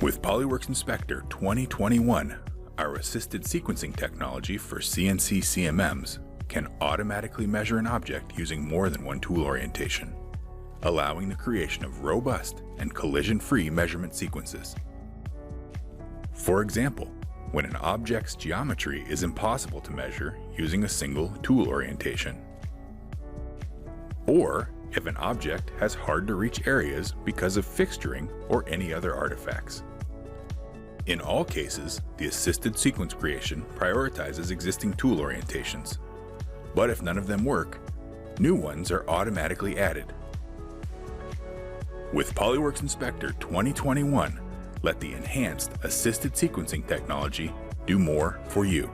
With PolyWorks Inspector 2021, our assisted sequencing technology for CNC CMMs can automatically measure an object using more than one tool orientation, allowing the creation of robust and collision-free measurement sequences. For example, when an object's geometry is impossible to measure using a single tool orientation, or if an object has hard-to-reach areas because of fixturing or any other artifacts. In all cases, the assisted sequence creation prioritizes existing tool orientations, but if none of them work, new ones are automatically added. With PolyWorks Inspector 2021, let the enhanced assisted sequencing technology do more for you.